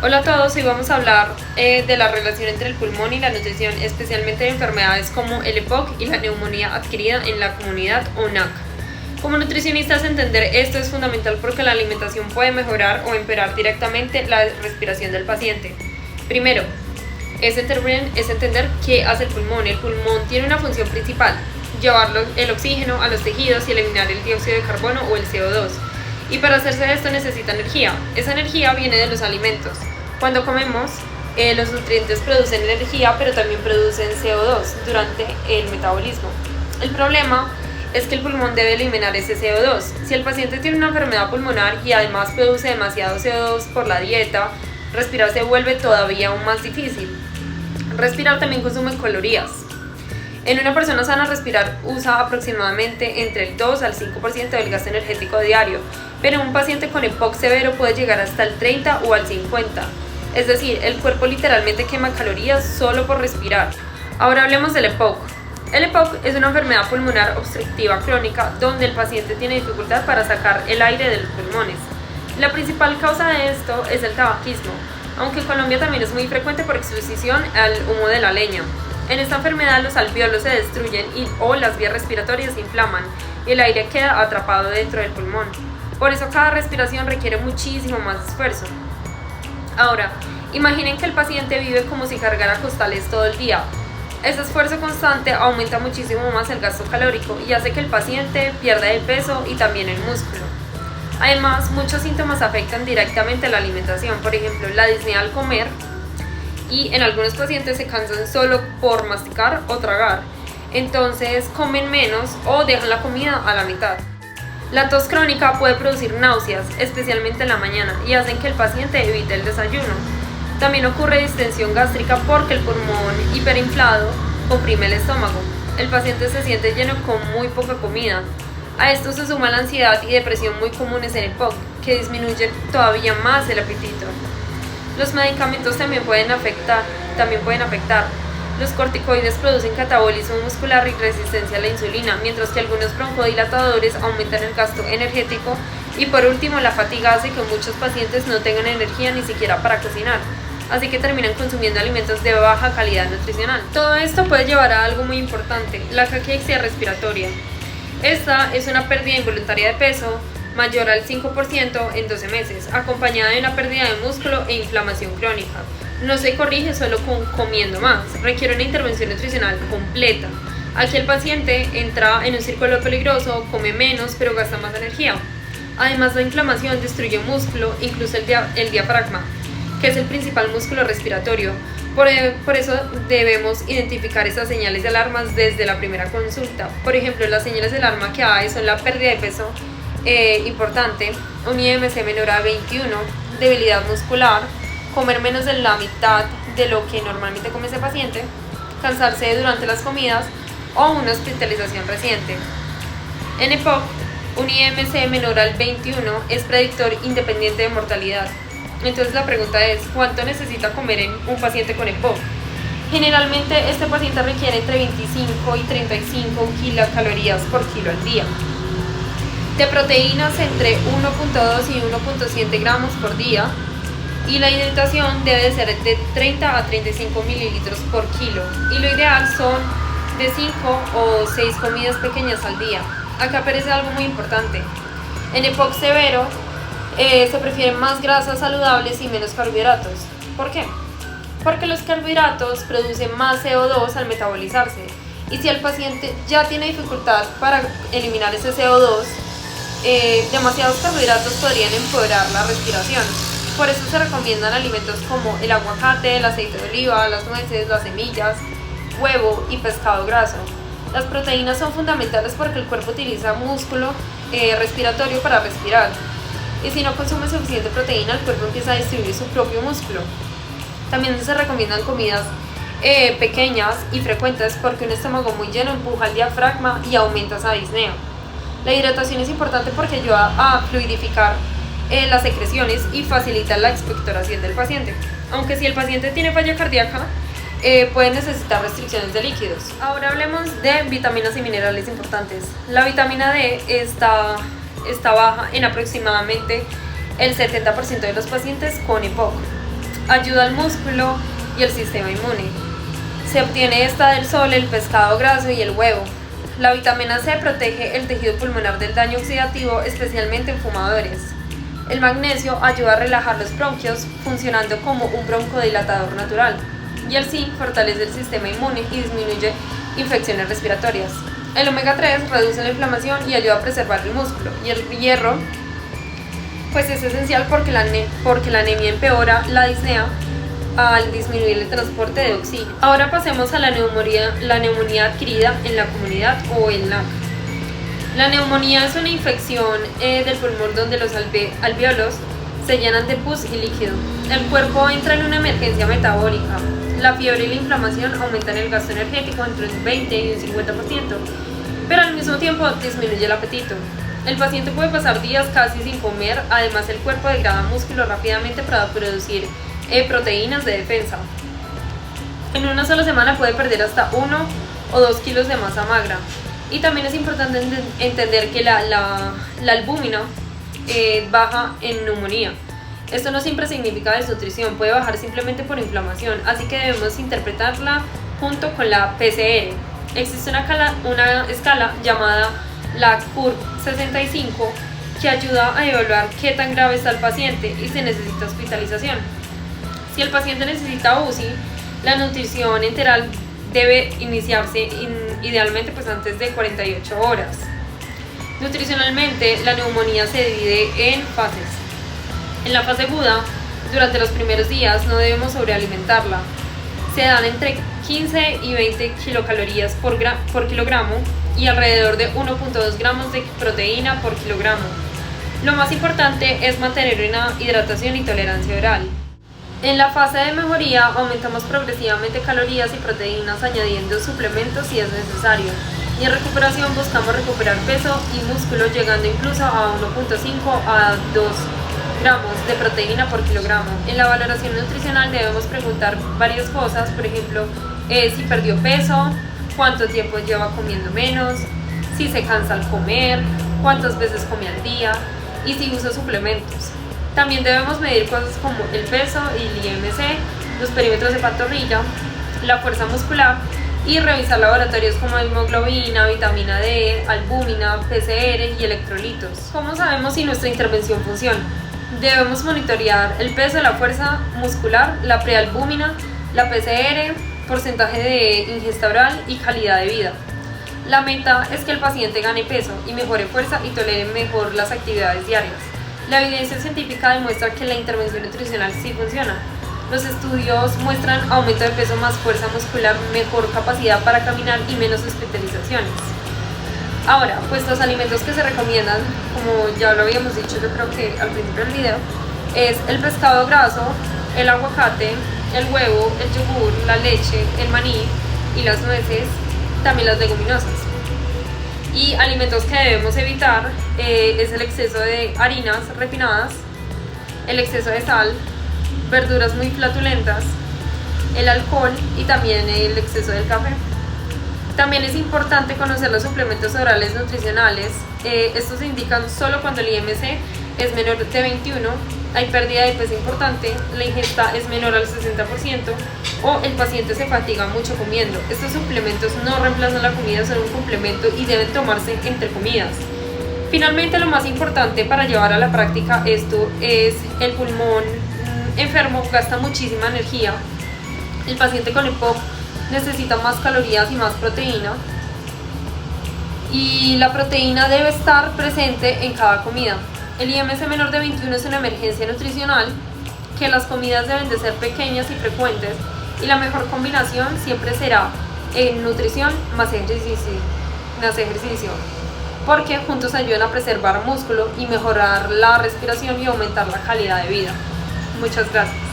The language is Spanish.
Hola a todos, hoy vamos a hablar de la relación entre el pulmón y la nutrición, especialmente de enfermedades como el EPOC y la neumonía adquirida en la comunidad o NAC. Como nutricionistas, entender esto es fundamental porque la alimentación puede mejorar o empeorar directamente la respiración del paciente. Primero, es entender qué hace el pulmón. El pulmón tiene una función principal: llevar el oxígeno a los tejidos y eliminar el dióxido de carbono o el CO2. Y para hacerse esto necesita energía. Esa energía viene de los alimentos. Cuando comemos, los nutrientes producen energía, pero también producen CO2 durante el metabolismo. El problema es que el pulmón debe eliminar ese CO2. Si el paciente tiene una enfermedad pulmonar y además produce demasiado CO2 por la dieta, respirar se vuelve todavía aún más difícil. Respirar también consume calorías. En una persona sana, respirar usa aproximadamente entre el 2 al 5% del gasto energético diario, pero un paciente con EPOC severo puede llegar hasta el 30 o al 50%. Es decir, el cuerpo literalmente quema calorías solo por respirar. Ahora hablemos del EPOC. El EPOC es una enfermedad pulmonar obstructiva crónica donde el paciente tiene dificultad para sacar el aire de los pulmones. La principal causa de esto es el tabaquismo, aunque en Colombia también es muy frecuente por exposición al humo de la leña. En esta enfermedad los alvéolos se destruyen o las vías respiratorias se inflaman y el aire queda atrapado dentro del pulmón. Por eso cada respiración requiere muchísimo más esfuerzo. Ahora, imaginen que el paciente vive como si cargara costales todo el día. Ese esfuerzo constante aumenta muchísimo más el gasto calórico y hace que el paciente pierda el peso y también el músculo. Además, muchos síntomas afectan directamente la alimentación, por ejemplo, la disnea al comer, y en algunos pacientes se cansan solo por masticar o tragar, entonces comen menos o dejan la comida a la mitad. La tos crónica puede producir náuseas, especialmente en la mañana, y hacen que el paciente evite el desayuno. También ocurre distensión gástrica porque el pulmón hiperinflado comprime el estómago. El paciente se siente lleno con muy poca comida. A esto se suma la ansiedad y depresión muy comunes en EPOC, que disminuyen todavía más el apetito. Los medicamentos también pueden afectar. Los corticoides producen catabolismo muscular y resistencia a la insulina, mientras que algunos broncodilatadores aumentan el gasto energético. Y por último, la fatiga hace que muchos pacientes no tengan energía ni siquiera para cocinar, así que terminan consumiendo alimentos de baja calidad nutricional. Todo esto puede llevar a algo muy importante: la caquexia respiratoria. Esta es una pérdida involuntaria de peso mayor al 5% en 12 meses, acompañada de una pérdida de músculo e inflamación crónica. No se corrige solo comiendo más, requiere una intervención nutricional completa. Aquí el paciente entra en un círculo peligroso, come menos pero gasta más energía. Además, la inflamación destruye músculo, incluso el diafragma, que es el principal músculo respiratorio. Por eso debemos identificar esas señales de alarma desde la primera consulta. Por ejemplo, las señales de alarma que hay son la pérdida de peso importante, un IMC menor a 21, debilidad muscular, comer menos de la mitad de lo que normalmente come ese paciente, cansarse durante las comidas o una hospitalización reciente. En EPOC, un IMC menor al 21 es predictor independiente de mortalidad. Entonces la pregunta es: ¿cuánto necesita comer en un paciente con EPOC? Generalmente este paciente requiere entre 25 y 35 kilocalorías por kilo al día, de proteínas entre 1.2 y 1.7 gramos por día, y la hidratación debe de ser de 30 a 35 mililitros por kilo, y lo ideal son de 5 o 6 comidas pequeñas al día. Acá aparece algo muy importante: en EPOC severo se prefieren más grasas saludables y menos carbohidratos. ¿Por qué? Porque los carbohidratos producen más CO2 al metabolizarse, y si el paciente ya tiene dificultad para eliminar ese CO2, demasiados carbohidratos podrían empeorar la respiración. Por eso se recomiendan alimentos como el aguacate, el aceite de oliva, las nueces, las semillas, huevo y pescado graso. Las proteínas son fundamentales porque el cuerpo utiliza músculo respiratorio para respirar, y si no consume suficiente proteína, el cuerpo empieza a distribuir su propio músculo. También se recomiendan comidas pequeñas y frecuentes porque un estómago muy lleno empuja el diafragma y aumenta esa disnea. La hidratación es importante porque ayuda a fluidificar las secreciones y facilita la expectoración del paciente. Aunque si el paciente tiene falla cardíaca, puede necesitar restricciones de líquidos. Ahora hablemos de vitaminas y minerales importantes. La vitamina D está baja en aproximadamente el 70% de los pacientes con EPOC. Ayuda al músculo y el sistema inmune. Se obtiene esta del sol, el pescado graso y el huevo. La vitamina C protege el tejido pulmonar del daño oxidativo, especialmente en fumadores. El magnesio ayuda a relajar los bronquios, funcionando como un broncodilatador natural. Y el zinc fortalece el sistema inmune y disminuye infecciones respiratorias. El omega 3 reduce la inflamación y ayuda a preservar el músculo. Y el hierro pues es esencial porque la anemia empeora la disnea al disminuir el transporte de oxígeno. Ahora pasemos a la neumonía adquirida en la comunidad o el NAC. La neumonía es una infección del pulmón donde los alvéolos se llenan de pus y líquido. El cuerpo entra en una emergencia metabólica. La fiebre y la inflamación aumentan el gasto energético entre un 20 y un 50%, pero al mismo tiempo disminuye el apetito. El paciente puede pasar días casi sin comer, además el cuerpo degrada músculo rápidamente para producir proteínas de defensa. En una sola semana puede perder hasta 1 o 2 kilos de masa magra. Y también es importante entender que la albúmina baja en neumonía. Esto no siempre significa desnutrición, puede bajar simplemente por inflamación, así que debemos interpretarla junto con la PCR. Existe una escala llamada la CURB-65 que ayuda a evaluar qué tan grave está el paciente y si necesita hospitalización. Si el paciente necesita UCI, la nutrición enteral debe iniciarse idealmente antes de 48 horas. Nutricionalmente, la neumonía se divide en fases. En la fase aguda, durante los primeros días no debemos sobrealimentarla. Se dan entre 15 y 20 kilocalorías por kilogramo y alrededor de 1.2 gramos de proteína por kilogramo. Lo más importante es mantener una hidratación y tolerancia oral. En la fase de mejoría aumentamos progresivamente calorías y proteínas añadiendo suplementos si es necesario. Y en recuperación buscamos recuperar peso y músculo llegando incluso a 1.5 a 2 gramos de proteína por kilogramo. En la valoración nutricional debemos preguntar varias cosas, por ejemplo, si perdió peso, cuánto tiempo lleva comiendo menos, si se cansa al comer, cuántas veces come al día y si usa suplementos. También debemos medir cosas como el peso y el IMC, los perímetros de pantorrilla, la fuerza muscular y revisar laboratorios como hemoglobina, vitamina D, albúmina, PCR y electrolitos. ¿Cómo sabemos si nuestra intervención funciona? Debemos monitorear el peso, la fuerza muscular, la prealbúmina, la PCR, porcentaje de ingesta oral y calidad de vida. La meta es que el paciente gane peso y mejore fuerza y tolere mejor las actividades diarias. La evidencia científica demuestra que la intervención nutricional sí funciona. Los estudios muestran aumento de peso más fuerza muscular, mejor capacidad para caminar y menos hospitalizaciones. Ahora, pues los alimentos que se recomiendan, como ya lo habíamos dicho yo creo que al principio del video, es el pescado graso, el aguacate, el huevo, el yogur, la leche, el maní y las nueces, también las leguminosas. Y alimentos que debemos evitar es el exceso de harinas refinadas, el exceso de sal, verduras muy flatulentas, el alcohol y también el exceso del café. También es importante conocer los suplementos orales nutricionales. Estos se indican solo cuando el IMC es menor de 21, hay pérdida de peso importante, la ingesta es menor al 60% o el paciente se fatiga mucho comiendo. Estos suplementos no reemplazan la comida, son un complemento y deben tomarse entre comidas. Finalmente, lo más importante para llevar a la práctica esto es el pulmón enfermo gasta muchísima energía. El paciente con EPOC necesita más calorías y más proteína, y la proteína debe estar presente en cada comida. El IMC menor de 21 es una emergencia nutricional, que las comidas deben de ser pequeñas y frecuentes, y la mejor combinación siempre será nutrición más ejercicio, porque juntos ayudan a preservar músculo y mejorar la respiración y aumentar la calidad de vida. Muchas gracias.